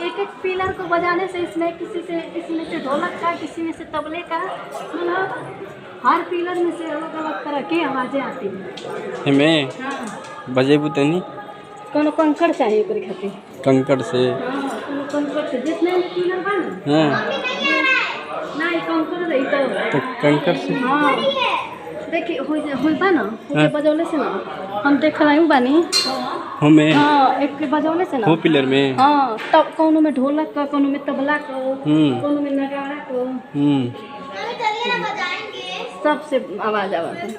एक एक पिलर को बजाने से इसमें किसी में से ढोलक का, किसी में से तबले का, मतलब हर पिलर में से अलग अलग तरह की आवाज़ें आती हैं। हमें हाँ बजेबू तनी कोनो कंकड़ चाहिए ओकरे खातिर। कंकड़ से। हाँ कोनो कंकड़ से जितने भी पिलर बा ना, हाँ नहीं कंकड़ रही तो कंकड़ से। हाँ देखिए हो बा ना, हाँ। बजौले से ना हम देख रहे हूँ बानी। हमें हाँ एक के बजौले से ना, वो पिलर में। हाँ तब कोनो में ढोलक का, कोनो में तबला का, कोनो में नगाड़ा को, सबसे आवाज़ आवाज़ है।